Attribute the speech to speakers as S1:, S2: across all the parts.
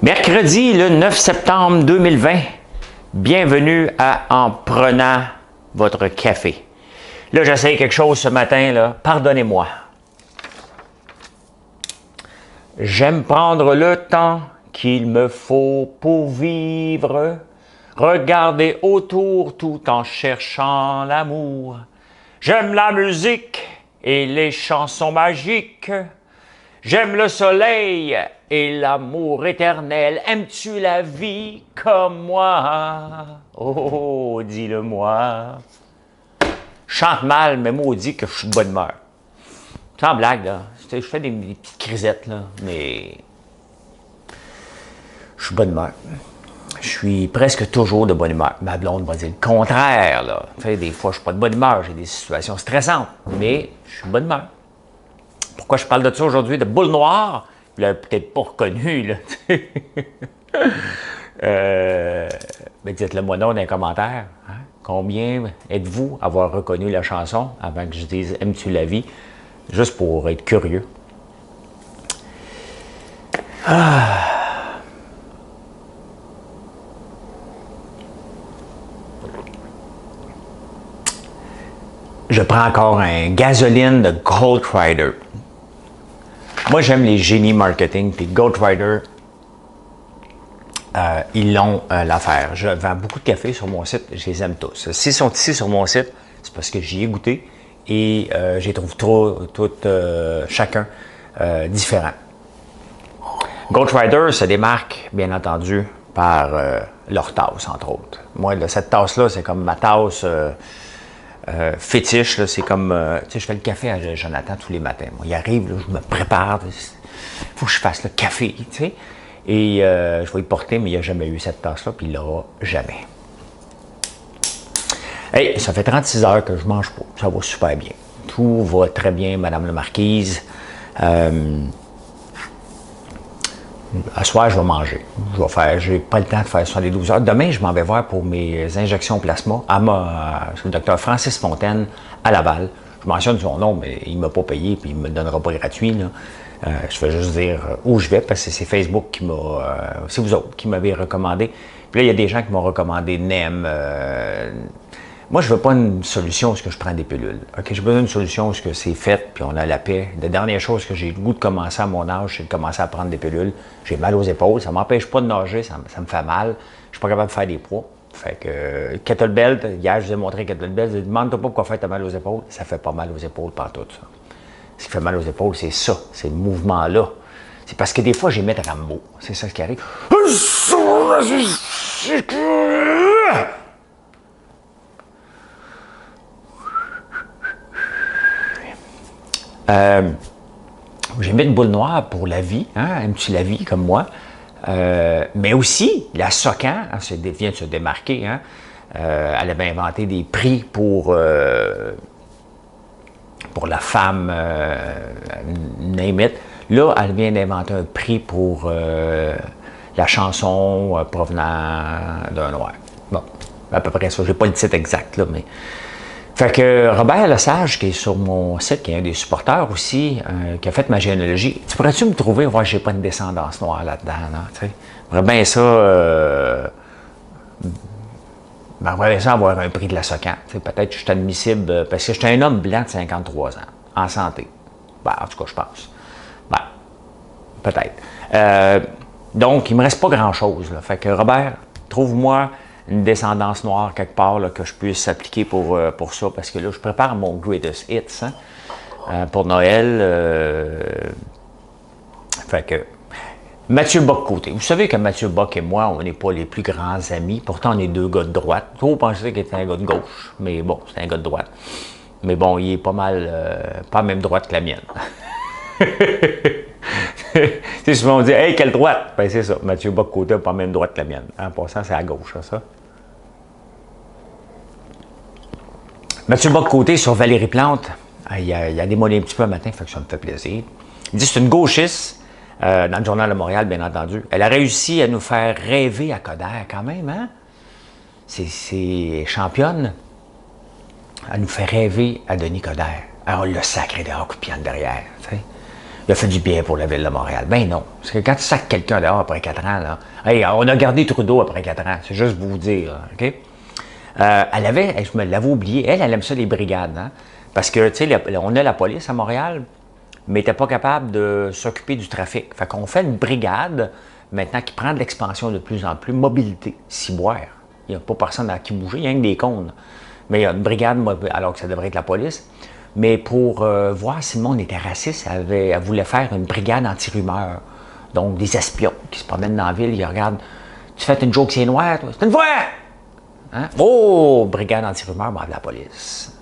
S1: Mercredi, le 9 septembre 2020, bienvenue à En prenant votre café. Là, j'essaye quelque chose ce matin, là. Pardonnez-moi. J'aime prendre le temps qu'il me faut pour vivre, regarder autour tout en cherchant l'amour. J'aime la musique et les chansons magiques. J'aime le soleil et l'amour éternel. Aimes-tu la vie comme moi? Oh, dis-le-moi. Je chante mal, mais maudit que je suis de bonne humeur. Sans blague, là. Je fais des petites crisettes, là, mais je suis de bonne humeur. Je suis presque toujours de bonne humeur. Ma blonde va dire le contraire, là. Tu sais, des fois, je suis pas de bonne humeur. J'ai des situations stressantes, mais je suis de bonne humeur. Pourquoi je parle de ça aujourd'hui, de boule noire? Vous l'avez peut-être pas reconnu, là. Mais dites-le moi donc dans les commentaires. Hein? Combien êtes-vous à avoir reconnu la chanson avant que je dise « Aimes-tu la vie? » Juste pour être curieux. Je prends encore un gasoline de Goldrider. Moi, j'aime les génies marketing, puis Goldrider, ils l'ont l'affaire. Je vends beaucoup de café sur mon site, je les aime tous. S'ils sont ici sur mon site, c'est parce que j'y ai goûté et je les trouve chacun différents. Goldrider se démarque, bien entendu, par leur tasse, entre autres. Moi, là, cette tasse-là, c'est comme ma tasse fétiche, c'est comme, tu sais, je fais le café à Jonathan tous les matins. Moi, il arrive, là, je me prépare, il faut que je fasse le café, tu sais, et je vais y porter, mais il n'a jamais eu cette tasse-là, puis il ne l'aura jamais. Hey, ça fait 36 heures que je mange pas, ça va super bien. Tout va très bien, Madame la Marquise. À soir, je vais manger. J'ai pas le temps de faire 72 heures. Demain, je m'en vais voir pour mes injections plasma chez le docteur Francis Fontaine à Laval. Je mentionne son nom, mais il ne m'a pas payé et il ne me le donnera pas gratuit. Là. Je vais juste dire où je vais parce que c'est Facebook qui m'a. C'est vous autres qui m'avez recommandé. Puis là, il y a des gens qui m'ont recommandé NEM. Moi, je ne veux pas une solution où je prends des pilules. Okay? J'ai besoin d'une solution où c'est fait, puis on a la paix. La dernière chose que j'ai le goût de commencer à mon âge, c'est de commencer à prendre des pilules. J'ai mal aux épaules, ça ne m'empêche pas de nager, ça me fait mal. Je ne suis pas capable de faire des poids. Fait que kettlebell, hier, je vous ai montré kettlebell. Je demande-toi pas pourquoi tu as mal aux épaules. Ça fait pas mal aux épaules partout, ça. Ce qui fait mal aux épaules, c'est ça, c'est le mouvement-là. C'est parce que des fois, j'ai mis de Rambo. C'est ça ce qui arrive. J'ai mis une boule noire pour la vie, hein, aimes-tu la vie comme moi? Mais aussi, la Socan, hein, vient de se démarquer, hein, elle avait inventé des prix pour la femme, name it. Là, elle vient d'inventer un prix pour la chanson provenant d'un noir. Bon, à peu près ça, j'ai pas le titre exact, là, mais... Fait que Robert Lesage, qui est sur mon site, qui est un des supporters aussi, qui a fait ma généalogie, tu pourrais-tu me trouver, voir que j'ai pas une descendance noire là-dedans, tu sais? J'aimerais bien ça, j'aimerais bien ça avoir un prix de la Socan. Peut-être que je suis admissible, parce que je suis un homme blanc de 53 ans, en santé. Ben, en tout cas, je pense. Ben, peut-être. Donc, il me reste pas grand-chose, là. Fait que Robert, trouve-moi une descendance noire quelque part là, que je puisse s'appliquer pour ça, parce que là, je prépare mon Greatest Hits pour Noël. Fait que Mathieu Bock-Côté. Vous savez que Mathieu Bock et moi, on n'est pas les plus grands amis. Pourtant, on est deux gars de droite. Vous pensez qu'il était un gars de gauche, mais bon, c'est un gars de droite. Mais bon, il est pas mal, pas la même droite que la mienne. C'est souvent on dit « Hey, quelle droite? » Ben c'est ça, Mathieu Bock-Côté n'a pas la même droite que la mienne. En passant, c'est à gauche, ça. Mathieu Bock-Côté sur Valérie Plante, il a démolé un petit peu le matin, fait que ça me fait plaisir. Il dit c'est une gauchiste, dans le Journal de Montréal, bien entendu. Elle a réussi à nous faire rêver à Coderre, quand même, hein? C'est championne. Elle nous fait rêver à Denis Coderre. Alors, on l'a sacré dehors, coup de pied en derrière, tu sais. il a fait du bien pour la Ville de Montréal. Ben non. Parce que quand tu sacs quelqu'un dehors après 4 ans, là, hey, on a gardé Trudeau après 4 ans. C'est juste pour vous dire, OK? Elle avait, je me l'avais oublié, elle aime ça les brigades, hein? Parce que, tu sais, on a la police à Montréal, mais elle n'était pas capable de s'occuper du trafic. Fait qu'on fait une brigade, maintenant, qui prend de l'expansion de plus en plus, mobilité, ciboire. Il n'y a pas personne à qui bouger, il y a que des cônes. Mais il y a une brigade, alors que ça devrait être la police. Mais pour voir si le monde était raciste, elle voulait faire une brigade anti-rumeurs. Donc, des espions qui se promènent dans la ville, ils regardent. Tu fais une joke, c'est noir, toi? C'est une voix! Hein? Oh, brigade anti-rumeurs, bravo la police.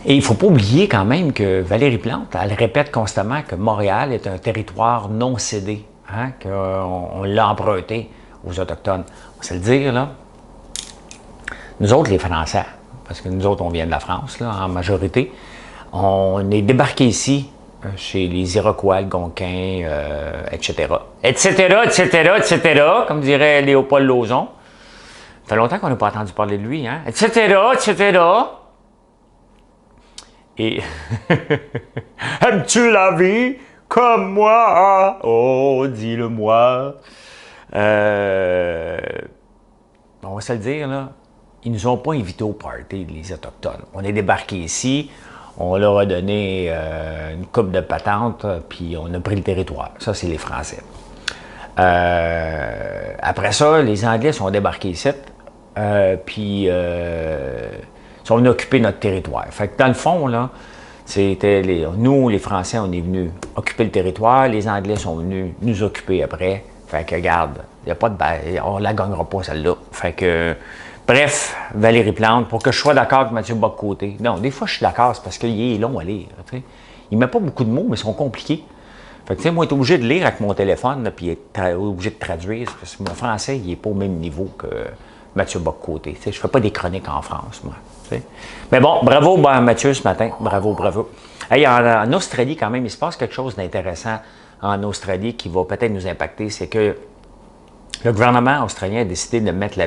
S1: Et il ne faut pas oublier quand même que Valérie Plante, elle répète constamment que Montréal est un territoire non cédé, hein? Qu'on l'a emprunté aux Autochtones. On sait le dire, là. Nous autres, les Français, parce que nous autres, on vient de la France, là, en majorité, on est débarqués ici, chez les Iroquois, Algonquins, etc. Etc., etc., etc., comme dirait Léopold Lauzon. Ça fait longtemps qu'on n'a pas entendu parler de lui, hein? Etc., etc. Et aimes-tu la vie comme moi? Oh, dis-le-moi. On va se le dire, là. Ils ne nous ont pas invités au party, les Autochtones. On est débarqués ici, on leur a donné une coupe de patente, puis on a pris le territoire. Ça, c'est les Français. Après ça, les Anglais sont débarqués ici, puis sont venus occuper notre territoire. Fait que dans le fond, là, nous, les Français, on est venus occuper le territoire, les Anglais sont venus nous occuper après. Fait que, regarde, il n'y a pas de on la gagnera pas, celle-là. Fait que, bref, Valérie Plante, pour que je sois d'accord avec Mathieu Bock-Côté. Non, des fois, je suis d'accord, c'est parce qu'il est long à lire. T'sais. Il ne met pas beaucoup de mots, mais ils sont compliqués. Fait que, tu sais, moi, je suis obligé de lire avec mon téléphone, là, puis obligé de traduire, parce que mon français, il n'est pas au même niveau que Mathieu Bock-Côté. Je ne fais pas des chroniques en France, moi. T'sais. Mais bon, bravo Mathieu ce matin. Bravo, bravo. Hey, en Australie, quand même, il se passe quelque chose d'intéressant en Australie qui va peut-être nous impacter. C'est que le gouvernement australien a décidé de mettre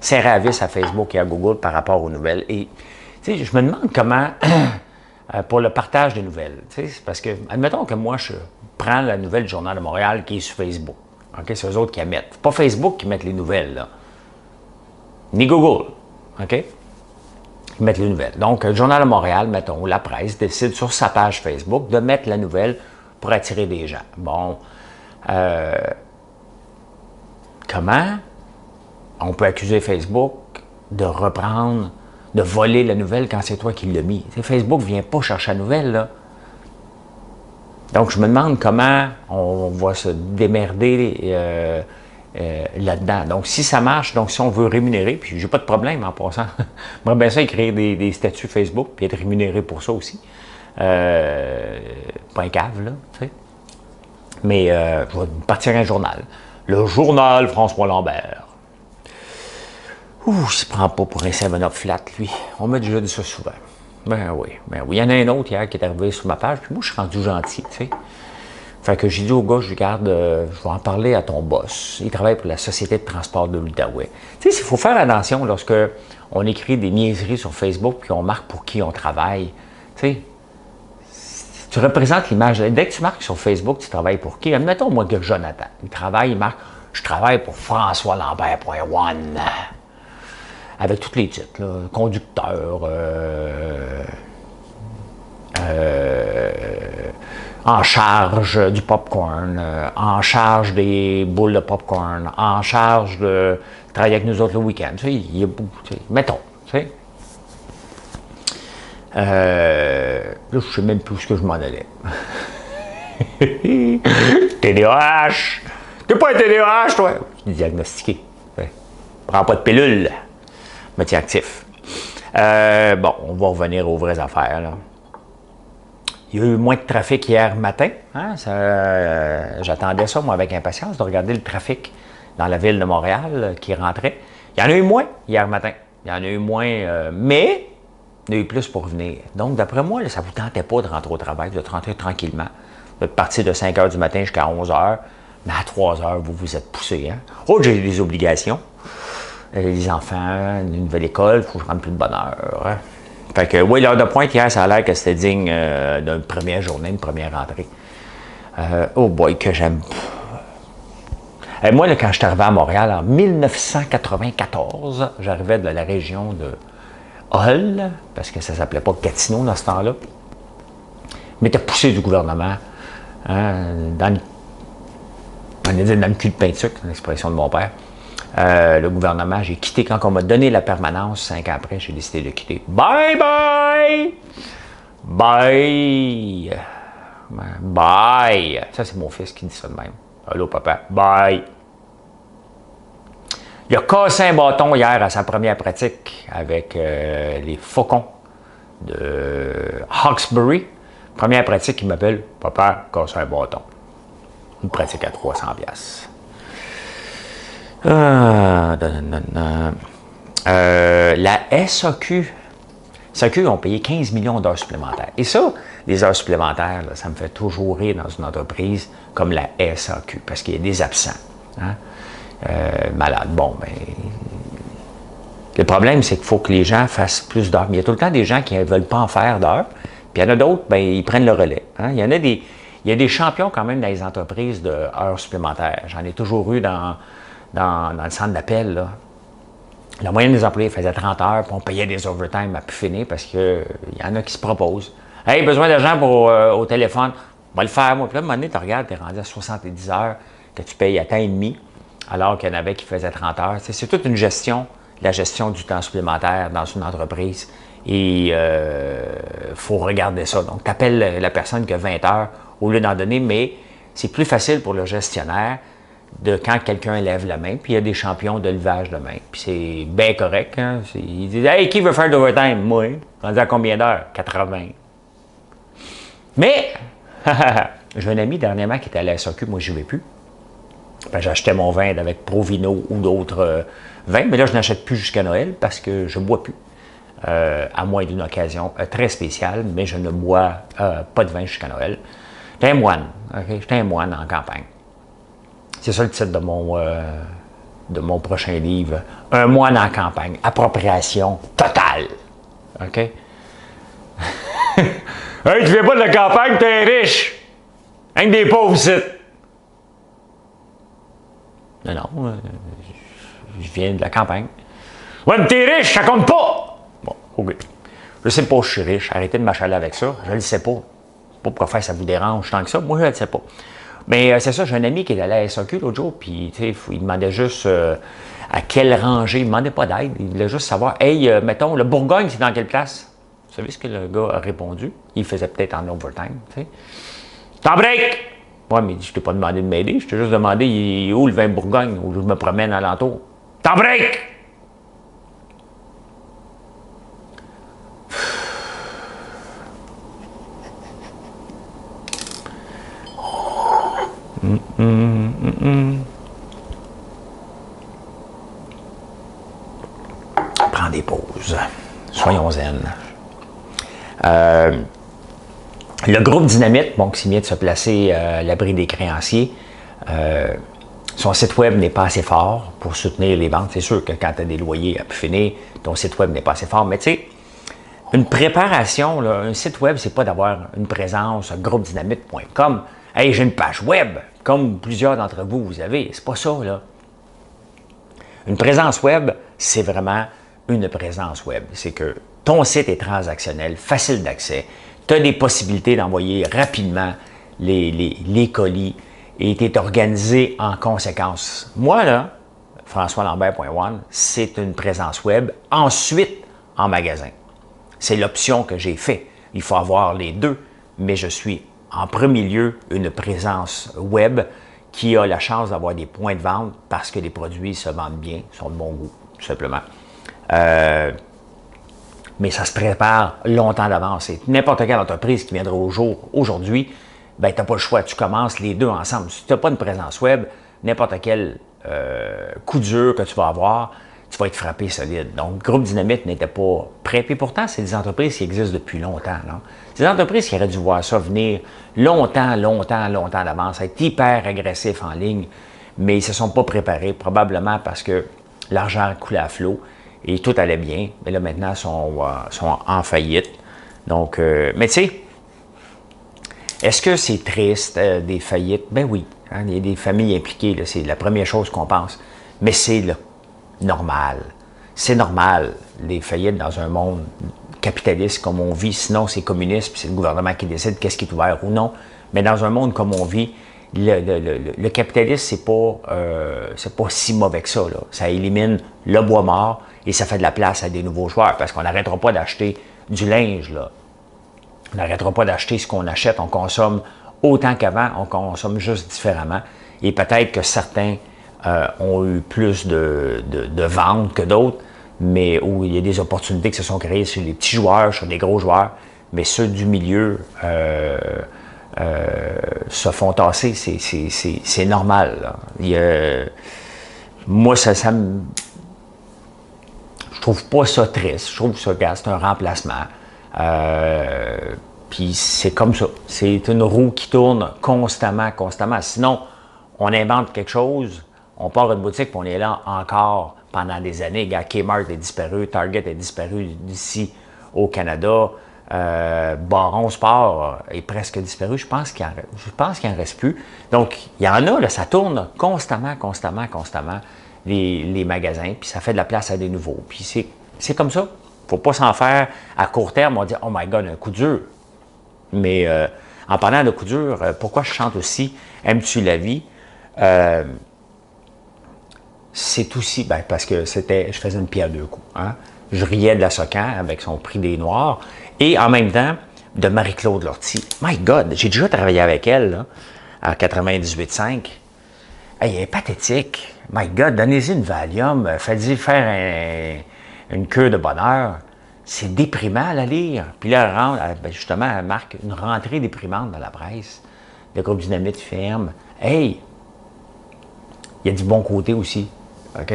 S1: serrer la vis à Facebook et à Google par rapport aux nouvelles. Et tu sais, je me demande comment, pour le partage des nouvelles, parce que, admettons que moi, je prends la nouvelle du Journal de Montréal qui est sur Facebook. Okay? C'est eux autres qui la mettent. Pas Facebook qui mettent les nouvelles, là. Ni Google. OK? Ils mettent les nouvelles. Donc, le Journal de Montréal, mettons, la presse, décide sur sa page Facebook de mettre la nouvelle pour attirer des gens. Bon. Comment on peut accuser Facebook de reprendre, de voler la nouvelle quand c'est toi qui l'as mis? T'sais, Facebook ne vient pas chercher la nouvelle, là. Donc, je me demande comment on va se démerder là-dedans. Donc, si ça marche, donc si on veut rémunérer, puis j'ai pas de problème en passant. Moi, bien ça, écrire des statuts Facebook, puis être rémunéré pour ça aussi. Pas un cave, là, tu sais. Mais je vais partir un journal. Le journal François Lambert. Ouh, il se prend pas pour un 7-up flat, lui. On m'a déjà dit ça souvent. Ben oui. Il y en a un autre hier qui est arrivé sur ma page, puis moi, je suis rendu gentil, tu sais. Fait que j'ai dit au gars, je vais en parler à ton boss. Il travaille pour la Société de transport de l'Outaouais. Tu sais, il faut faire attention lorsque on écrit des niaiseries sur Facebook puis on marque pour qui on travaille. Tu sais, tu représentes l'image. Dès que tu marques sur Facebook, tu travailles pour qui? Admettons, moi, que Jonathan. Il marque, je travaille pour François Lambert.one. Avec tous les titres, là, conducteur, en charge du popcorn, en charge des boules de popcorn, en charge de travailler avec nous autres le week-end. Tu sais, il y a beaucoup, tu sais, mettons, tu sais. Là, je ne sais même plus où ce que je m'en allais. TDAH! T'es pas un TDAH, toi! Je suis diagnostiqué. Ouais. Prends pas de pilule. Me tiens actif. Bon, on va revenir aux vraies affaires, là. Il y a eu moins de trafic hier matin. Hein? J'attendais ça, moi, avec impatience, de regarder le trafic dans la ville de Montréal qui rentrait. Il y en a eu moins hier matin. Il y en a eu moins, mais il y en a eu plus pour venir. Donc, d'après moi, là, ça ne vous tentait pas de rentrer au travail, de rentrer tranquillement. Vous êtes parti de 5 h du matin jusqu'à 11 h, mais à 3 h, vous vous êtes poussé. Hein? Oh, j'ai des obligations. Les enfants, une nouvelle école, il faut que je rentre plus de bonne heure. Hein? Fait que, oui, l'heure de pointe hier, ça a l'air que c'était digne d'une première journée, une première rentrée. Oh boy, que j'aime. Moi, là, quand je suis arrivé à Montréal en 1994, j'arrivais de la région de Hull, parce que ça ne s'appelait pas Gatineau dans ce temps-là. Je m'étais poussé du gouvernement dans le cul de peinture, l'expression de mon père. Le gouvernement, j'ai quitté quand on m'a donné la permanence. 5 ans après, j'ai décidé de quitter. Bye bye! Bye! Bye! Ça, c'est mon fils qui dit ça de même. Allô, papa. Bye! Il a cassé un bâton hier à sa première pratique avec les Faucons de Hawkesbury. Première pratique, il m'appelle « Papa, casse un bâton ». Une pratique à 300$. La SAQ. SAQ ont payé 15 millions d'heures supplémentaires. Et ça, les heures supplémentaires, là, ça me fait toujours rire dans une entreprise comme la SAQ, parce qu'il y a des absents. Hein? Malades. Bon, ben. Le problème, c'est qu'il faut que les gens fassent plus d'heures. Mais il y a tout le temps des gens qui ne veulent pas en faire d'heures. Puis il y en a d'autres, ben, ils prennent le relais. Hein? Il y a des champions quand même dans les entreprises d'heures supplémentaires. J'en ai toujours eu dans le centre d'appel. Là. La moyenne des employés faisait 30 heures, puis on payait des overtime à plus finir parce qu'il y en a qui se proposent. Hey, besoin d'argent pour au téléphone. On va le faire, moi. Puis là, à un moment donné, tu regardes, tu es rendu à 70 heures que tu payes à temps et demi, alors qu'il y en avait qui faisaient 30 heures. C'est toute une gestion, la gestion du temps supplémentaire dans une entreprise. Et il faut regarder ça. Donc, tu appelles la personne qui a 20 heures au lieu d'en donner, mais c'est plus facile pour le gestionnaire de quand quelqu'un lève la main, puis il y a des champions de levage de main. Puis c'est bien correct. Hein? Ils disent « Hey, qui veut faire d'overtime? » Moi, rendu à combien d'heures? 80. Mais, j'ai un ami dernièrement qui était à la SAQ, moi je n'y vais plus. Ben, j'achetais mon vin avec Provino ou d'autres vins, mais là je n'achète plus jusqu'à Noël parce que je ne bois plus. À moins d'une occasion très spéciale, mais je ne bois pas de vin jusqu'à Noël. J'étais un moine, okay? J'étais un moine en campagne. C'est ça le titre de mon prochain livre. Un moine en campagne. Appropriation totale. OK? Hey, tu viens pas de la campagne, t'es riche! Rien que des pauvres sites. Non, je viens de la campagne. Ouais, mais t'es riche, ça compte pas! Bon, OK. Je sais pas, je suis riche. Arrêtez de m'achaler avec ça. Je le sais pas. Pas pourquoi ça vous dérange tant que ça. Moi, je le sais pas. Mais c'est ça, j'ai un ami qui est allé à la SAQ l'autre jour, puis il demandait juste à quelle rangée. Il ne demandait pas d'aide. Il voulait juste savoir, hey, mettons, le Bourgogne, c'est dans quelle place? Vous savez ce que le gars a répondu? Il faisait peut-être en overtime. T'en break! Ouais, mais je t'ai pas demandé de m'aider. Je t'ai juste demandé où le vin Bourgogne, où je me promène alentour. T'en break! Prends des pauses. Soyons zen. Le groupe Dynamite, bon, qui vient de se placer à l'abri des créanciers, son site web n'est pas assez fort pour soutenir les ventes. C'est sûr que quand tu as des loyers à pu finir, ton site web n'est pas assez fort. Mais tu sais, une préparation, là, un site web, c'est pas d'avoir une présence, groupedynamite.com. Hey, j'ai une page web, comme plusieurs d'entre vous, vous avez. C'est pas ça, là. Une présence web, c'est vraiment une présence web. C'est que ton site est transactionnel, facile d'accès. Tu as des possibilités d'envoyer rapidement les colis et tu es organisé en conséquence. Moi, là, françoislambert.one, c'est une présence web. Ensuite, en magasin. C'est l'option que j'ai fait. Il faut avoir les deux, mais je suis en premier lieu une présence web qui a la chance d'avoir des points de vente parce que les produits se vendent bien, sont de bon goût, tout simplement. Mais ça se prépare longtemps d'avance. Et n'importe quelle entreprise qui viendra au jour aujourd'hui, ben, tu n'as pas le choix. Tu commences les deux ensemble. Si tu n'as pas une présence web, n'importe quel coup dur que tu vas avoir, tu vas être frappé solide. Donc, Groupe Dynamite n'était pas prêt. Puis pourtant, c'est des entreprises qui existent depuis longtemps. Non? C'est des entreprises qui auraient dû voir ça venir longtemps d'avance, être hyper agressifs en ligne, mais ils ne se sont pas préparés, probablement parce que l'argent coulait à flot et tout allait bien. Mais là, maintenant, ils sont en faillite. Donc, mais tu sais, est-ce que c'est triste, des faillites? Ben oui, hein, il y a des familles impliquées, c'est la première chose qu'on pense. Mais c'est normal. C'est normal, les faillites dans un monde capitaliste comme on vit. Sinon, c'est communiste, puis c'est le gouvernement qui décide qu'est-ce qui est ouvert ou non. Mais dans un monde comme on vit, le capitalisme, c'est pas si mauvais que ça, là. Ça élimine le bois mort et ça fait de la place à des nouveaux joueurs parce qu'on n'arrêtera pas d'acheter du linge, là. On n'arrêtera pas d'acheter ce qu'on achète. On consomme autant qu'avant, on consomme juste différemment. Et peut-être que certains ont eu plus de ventes que d'autres, mais où il y a des opportunités qui se sont créées sur les petits joueurs, sur les gros joueurs, mais ceux du milieu se font tasser, c'est normal. Là. Moi, ça me... Je trouve pas ça triste. Je trouve ça, c'est un remplacement. Puis c'est comme ça. C'est une roue qui tourne constamment, constamment. Sinon, on invente quelque chose, on part une boutique, puis on est là encore pendant des années. Kmart est disparu, Target est disparu d'ici au Canada. Baron Sport est presque disparu. Je pense qu'il en reste plus. Donc, il y en a, là, ça tourne constamment, constamment, constamment, les magasins, puis ça fait de la place à des nouveaux. Puis c'est comme ça. Il ne faut pas s'en faire à court terme. On dit, oh my God, un coup dur. Mais en parlant de coup dur, pourquoi je chante aussi Aimes-tu la vie? C'est aussi parce que je faisais une pierre deux coups. Hein? Je riais de la Socan avec son prix des Noirs et en même temps de Marie-Claude Lortie. My God, j'ai déjà travaillé avec elle là, à 98.5. Elle est pathétique. My God, donnez-y une Valium, faites-y faire une cure de bonheur. C'est déprimant à la lire. Puis là, justement, elle marque une rentrée déprimante dans la presse. Le groupe Dynamite ferme. Hey, il y a du bon côté aussi. OK?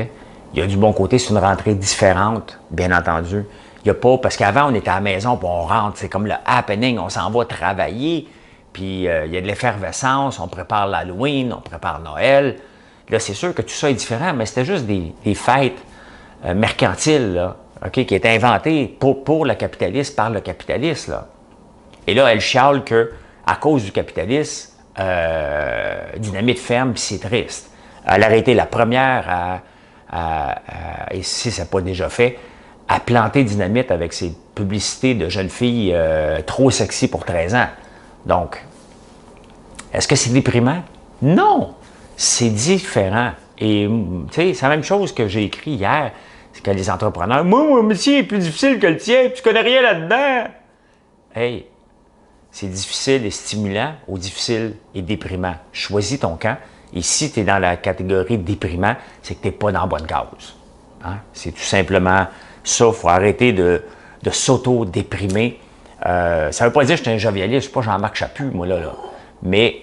S1: Il y a du bon côté, c'est une rentrée différente, bien entendu. Il y a pas, parce qu'avant, on était à la maison, puis on rentre, c'est comme le happening, on s'en va travailler, puis il y a de l'effervescence, on prépare l'Halloween, on prépare Noël. Là, c'est sûr que tout ça est différent, mais c'était juste des fêtes mercantiles, là, OK, qui étaient inventées pour le capitalisme, par le capitalisme, là. Et là, elle chiale que à cause du capitalisme, Dynamite ferme, puis c'est triste. Elle a été la première et si ce n'est pas déjà fait, à planter Dynamite avec ses publicités de jeunes filles trop sexy pour 13 ans. Donc, est-ce que c'est déprimant? Non! C'est différent. Et, tu sais, c'est la même chose que j'ai écrit hier, c'est que les entrepreneurs, moi, mon métier est plus difficile que le tien, puis tu connais rien là-dedans. Hey, c'est difficile et stimulant ou difficile et déprimant. Choisis ton camp. Et si tu es dans la catégorie déprimant, c'est que tu n'es pas dans la bonne cause. Hein? C'est tout simplement ça. Il faut arrêter de s'auto-déprimer. Ça ne veut pas dire que je suis un jovialiste, je ne suis pas Jean-Marc Chaput, moi, là. Mais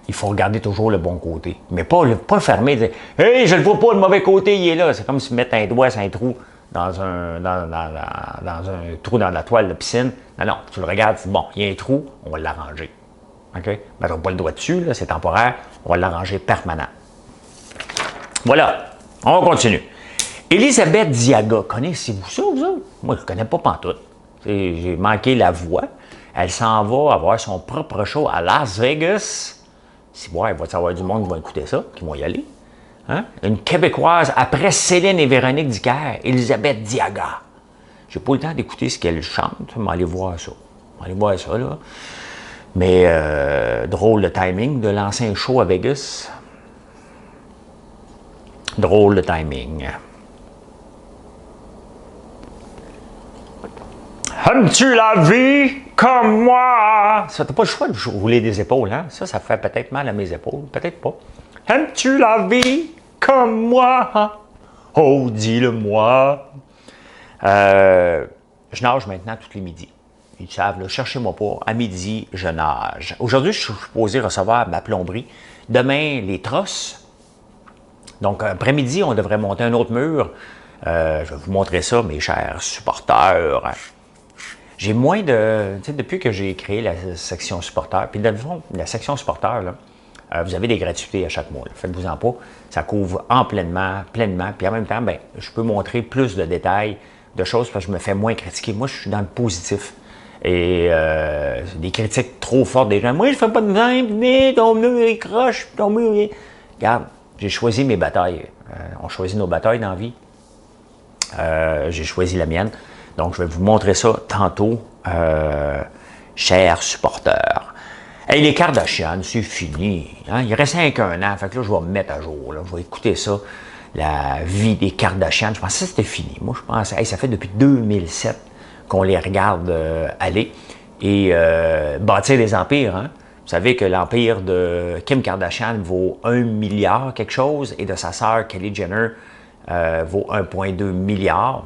S1: il faut regarder toujours le bon côté. Mais pas fermer, dire « Hey, je ne le vois pas, le mauvais côté, il est là. » C'est comme si mettre un doigt sur un trou dans un trou dans la toile de piscine. Non, tu le regardes, tu dis « Bon, il y a un trou, on va l'arranger. » OK? Mettons pas le doigt dessus, là, c'est temporaire, on va l'arranger permanent. Voilà, on continue. Elisabeth Diaga, connaissez-vous ça, vous autres? Moi, je ne connais pas pantoute. J'ai manqué la voix. Elle s'en va avoir son propre show à Las Vegas. Si bon, il va y avoir du monde qui va écouter ça, qui vont y aller. Hein? Une Québécoise, après Céline et Véronique Dicker, Elisabeth Diaga. J'ai pas eu le temps d'écouter ce qu'elle chante, mais allez voir ça. Allez voir ça, là. Mais drôle de timing de lancer un show à Vegas. Drôle de timing. Aimes-tu la vie comme moi? Ça, t'as pas le choix de rouler des épaules, hein? Ça fait peut-être mal à mes épaules, peut-être pas. Aimes-tu la vie comme moi? Oh, dis-le-moi. Je nage maintenant tous les midis. Ils savent, là, cherchez-moi pas. À midi, je nage. Aujourd'hui, je suis supposé recevoir ma plomberie. Demain, les trosses. Donc, après-midi, on devrait monter un autre mur. Je vais vous montrer ça, mes chers supporters. J'ai moins de... Tu sais, depuis que j'ai créé la section supporters, puis dans le fond, la section supporters, là, vous avez des gratuités à chaque mois. Faites-vous-en pas. Ça couvre en pleinement. Puis en même temps, ben, je peux montrer plus de détails, de choses, parce que je me fais moins critiquer. Moi, je suis dans le positif. Et des critiques trop fortes des gens. Moi, je fais pas de même, ton mur est croche, ton mur est... Regarde, j'ai choisi mes batailles. On choisit nos batailles dans la vie. J'ai choisi la mienne. Donc, je vais vous montrer ça tantôt, chers supporters. Hey, les Kardashians, c'est fini. Hein? Il reste 5 an. Fait que là, je vais me mettre à jour. Là. Je vais écouter ça. La vie des Kardashians. Je pensais que c'était fini. Moi, je pensais, hey, ça fait depuis 2007 qu'on les regarde aller et bâtir des empires. Hein? Vous savez que l'empire de Kim Kardashian vaut 1 milliard quelque chose et de sa sœur Kylie Jenner vaut 1,2 milliard.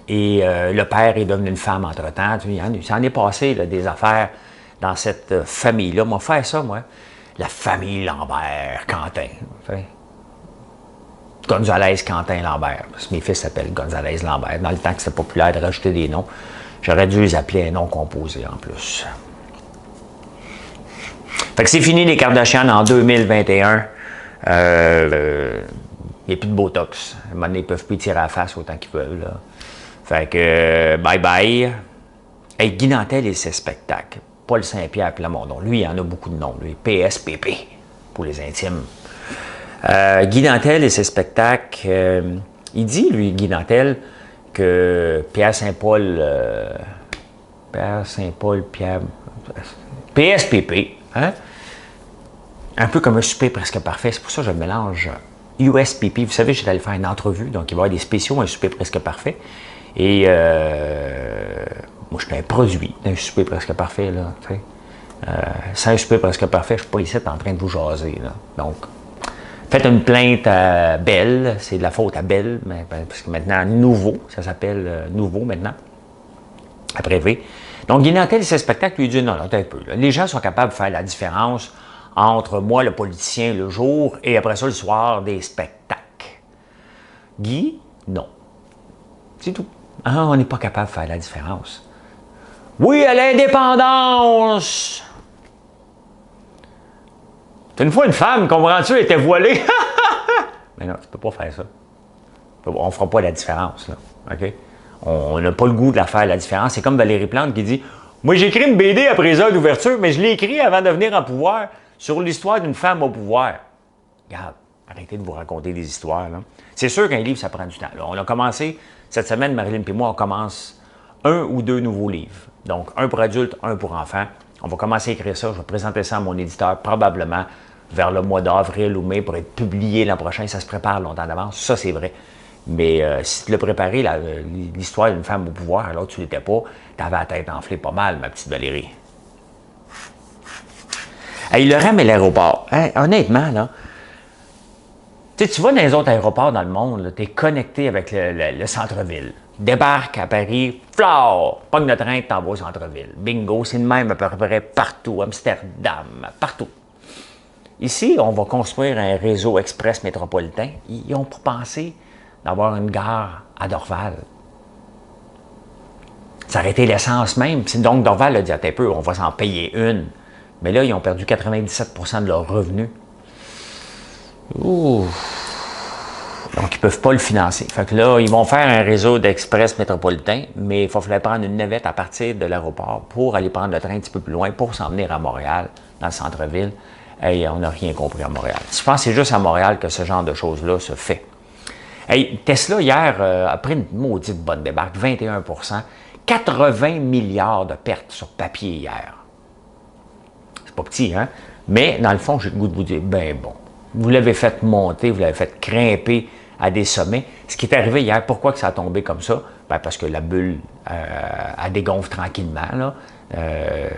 S1: Et le père est devenu une femme entre-temps. Il s'en est passé là, des affaires dans cette famille-là. Moi, faire ça, moi. La famille Lambert, Quentin. Gonzalez, Quentin, Lambert. Parce que mes fils s'appellent Gonzalez, Lambert. Dans le temps que c'était populaire de rajouter des noms, j'aurais dû les appeler un nom composé en plus. Fait que c'est fini les Kardashians en 2021. Il n'y a plus de Botox. À un moment donné, ils ne peuvent plus tirer à la face autant qu'ils veulent. Là. Fait que bye bye. Hey, Guy Nantel et ses spectacles. Paul Saint-Pierre Plamondon. Lui, il en a beaucoup de noms. Lui, PSPP pour les intimes. Guy Nantel et ses spectacles. Il dit, lui, Guy Nantel, que PSPP, hein? Un peu comme un souper presque parfait. C'est pour ça que je mélange USPP. Vous savez, j'étais allé faire une entrevue, donc il va y avoir des spéciaux, un souper presque parfait. Et moi, je suis un produit d'un souper presque parfait. Là, sans un souper presque parfait, je ne suis pas ici en train de vous jaser. Là. Donc, faites une plainte à Belle. C'est de la faute à Belle, mais, parce que maintenant, Nouveau, ça s'appelle Nouveau maintenant, après V. Donc, Guy Nantel et ses spectacles lui dit non, un peu. Là. Les gens sont capables de faire la différence entre moi, le politicien, le jour, et après ça, le soir, des spectacles. Guy, non. C'est tout. Ah, on n'est pas capable de faire la différence. Oui, à l'indépendance! Une fois, une femme, comprends-tu, était voilée. Mais non, tu peux pas faire ça. On ne fera pas la différence, là. OK? On n'a pas le goût de la faire, la différence. C'est comme Valérie Plante qui dit « Moi, j'ai écrit une BD après les heures d'ouverture, mais je l'ai écrit avant de venir en pouvoir sur l'histoire d'une femme au pouvoir. » Regarde, arrêtez de vous raconter des histoires, là. C'est sûr qu'un livre, ça prend du temps. Là, on a commencé, cette semaine, Marilyn et moi, on commence 1 ou 2 nouveaux livres. Donc, un pour adultes, un pour enfants. On va commencer à écrire ça. Je vais présenter ça à mon éditeur, probablement vers le mois d'avril ou mai, pour être publié l'an prochain. Ça se prépare longtemps d'avance. Ça, c'est vrai. Mais si tu l'as préparé, l'histoire d'une femme au pouvoir, alors tu l'étais pas, tu avais la tête enflée pas mal, ma petite Valérie. Hey, le REM et l'aéroport. Hein, honnêtement, là, tu vas dans les autres aéroports dans le monde, tu es connecté avec le centre-ville. Débarque à Paris, flau, pogne le train, t'en vas au centre-ville. Bingo, c'est le même à peu près partout, Amsterdam, partout. Ici, on va construire un réseau express métropolitain. Ils n'ont pas pensé d'avoir une gare à Dorval. Ça aurait été l'essence même. Donc, Dorval a dit, attends un peu, on va s'en payer une. Mais là, ils ont perdu 97% de leurs revenus. Ouh. Donc, ils ne peuvent pas le financer. Fait que là, ils vont faire un réseau d'express métropolitain, mais il va falloir prendre une navette à partir de l'aéroport pour aller prendre le train un petit peu plus loin pour s'en venir à Montréal, dans le centre-ville. Hey, on n'a rien compris à Montréal. Je pense que c'est juste à Montréal que ce genre de choses-là se fait. Hey, Tesla, hier, après une maudite bonne débarque, 21%, 80 milliards de pertes sur papier hier. C'est pas petit, hein? Mais, dans le fond, j'ai le goût de vous dire, ben bon, vous l'avez fait monter, vous l'avez fait grimper à des sommets. Ce qui est arrivé hier, pourquoi que ça a tombé comme ça? Ben parce que la bulle a dégonfle tranquillement, là.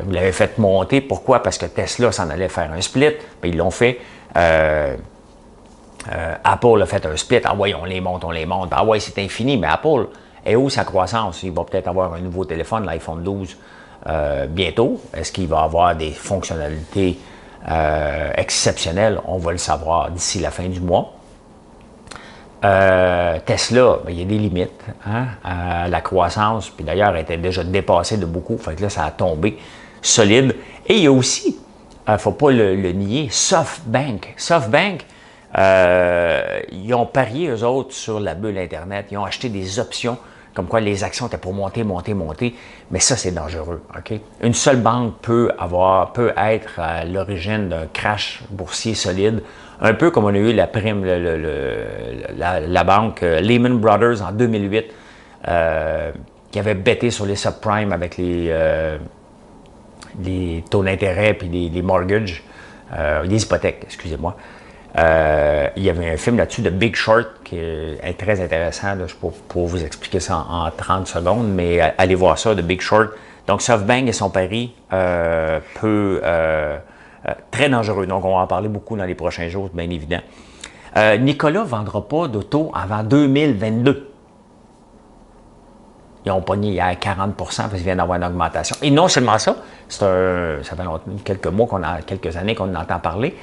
S1: Vous l'avez fait monter. Pourquoi? Parce que Tesla s'en allait faire un split. Bien, ils l'ont fait. Apple a fait un split. Ah ouais, on les monte, on les monte. Ah ouais, c'est infini. Mais Apple est où sa croissance? Il va peut-être avoir un nouveau téléphone, l'iPhone 12, bientôt. Est-ce qu'il va avoir des fonctionnalités exceptionnelles? On va le savoir d'ici la fin du mois. Tesla, bien, il y a des limites à la croissance, puis d'ailleurs, elle était déjà dépassée de beaucoup, fait que là, ça a tombé solide. Et il y a aussi faut pas le nier, SoftBank. SoftBank, ils ont parié, eux autres, sur la bulle Internet. Ils ont acheté des options, comme quoi les actions étaient pour monter, monter, monter. Mais ça, c'est dangereux. OK? Une seule banque peut être à l'origine d'un crash boursier solide, un peu comme on a eu la prime, la banque Lehman Brothers en 2008, qui avait bêté sur les subprimes avec les taux d'intérêt puis les mortgages, les hypothèques, excusez-moi. Il y avait un film là-dessus de Big Short qui est très intéressant. Là, je peux vous expliquer ça en 30 secondes, mais allez voir ça, de Big Short. Donc, SoftBank et son pari très dangereux. Donc, on va en parler beaucoup dans les prochains jours, bien évident. Nikola ne vendra pas d'auto avant 2022. Ils ont pogné hier 40 parce qu'ils viennent d'avoir une augmentation. Et non seulement ça, ça fait quelques années qu'on en entend parler.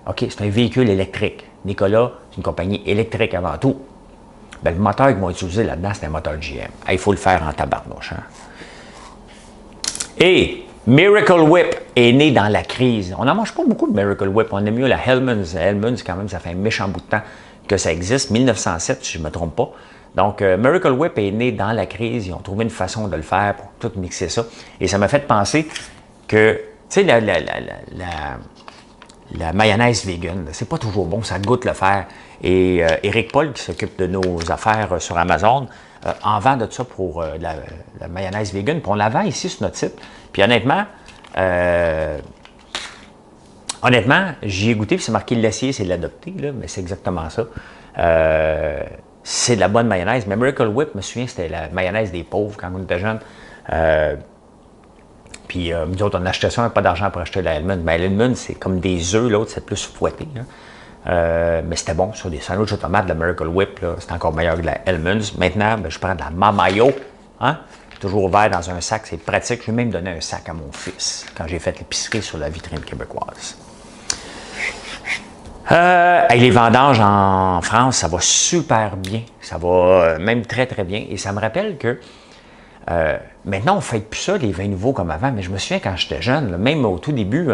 S1: OK, c'est un véhicule électrique. Nikola, c'est une compagnie électrique avant tout. Bien, le moteur qu'ils vont utiliser là-dedans, c'est un moteur GM. Il faut le faire en tabarnouche. Hein? Et Miracle Whip est né dans la crise. On n'en mange pas beaucoup de Miracle Whip. On aime mieux la Hellmann's. Hellmann's, quand même, ça fait un méchant bout de temps que ça existe. 1907, si je ne me trompe pas. Donc, Miracle Whip est né dans la crise. Ils ont trouvé une façon de le faire pour tout mixer ça. Et ça m'a fait penser que, tu sais, la mayonnaise vegan, c'est pas toujours bon, ça goûte le fer. Et Éric Paul, qui s'occupe de nos affaires sur Amazon, en vend de ça pour la mayonnaise vegan. Puis on la vend ici sur notre site. Puis honnêtement, j'y ai goûté, puis c'est marqué l'acier, c'est l'adopté, mais c'est exactement ça. C'est de la bonne mayonnaise. Mais Miracle Whip, je me souviens, c'était la mayonnaise des pauvres quand on était jeunes. Puis nous autres, on achetait ça, on n'avait pas d'argent pour acheter la Hellmann's. Mais la Hellmann's, c'est comme des œufs, l'autre, c'est plus fouetté. Mais c'était bon sur des sandwichs de tomates, de la Miracle Whip, c'est encore meilleur que la Hellmann's. Maintenant, je prends de la Mamayo, toujours ouvert dans un sac, c'est pratique. J'ai même donné un sac à mon fils quand j'ai fait l'épicerie sur la vitrine québécoise. Les vendanges en France, ça va super bien. Ça va même très, très bien. Et ça me rappelle que maintenant, on ne fait plus ça, les vins nouveaux comme avant. Mais je me souviens quand j'étais jeune, même au tout début,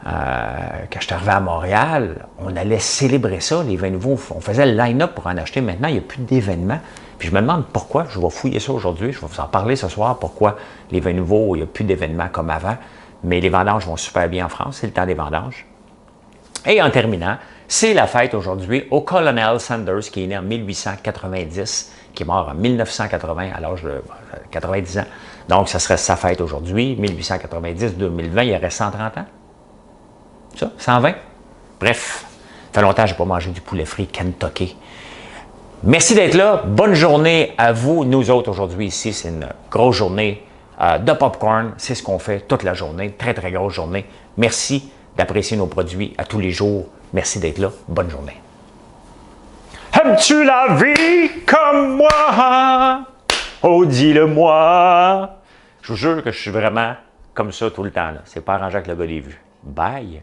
S1: quand j'étais arrivé à Montréal, on allait célébrer ça, les vins nouveaux. On faisait le line-up pour en acheter. Maintenant, il n'y a plus d'événements. Puis je me demande pourquoi. Je vais fouiller ça aujourd'hui. Je vais vous en parler ce soir. Pourquoi les vins nouveaux, il n'y a plus d'événements comme avant. Mais les vendanges vont super bien en France. C'est le temps des vendanges. Et en terminant, c'est la fête aujourd'hui au Colonel Sanders, qui est né en 1890, qui est mort en 1980, à l'âge de 90 ans. Donc, ça serait sa fête aujourd'hui, 1890-2020, il reste 130 ans. Ça, 120? Bref, ça fait longtemps que je n'ai pas mangé du poulet frit Kentucky. Merci d'être là. Bonne journée à vous. Nous autres, aujourd'hui, ici, c'est une grosse journée de popcorn. C'est ce qu'on fait toute la journée. Très, très grosse journée. Merci d'apprécier nos produits à tous les jours. Merci d'être là. Bonne journée. Aimes-tu la vie comme moi? Oh, dis-le-moi. Je vous jure que je suis vraiment comme ça tout le temps. C'est pas arrangeant avec le gars des vues. Bye.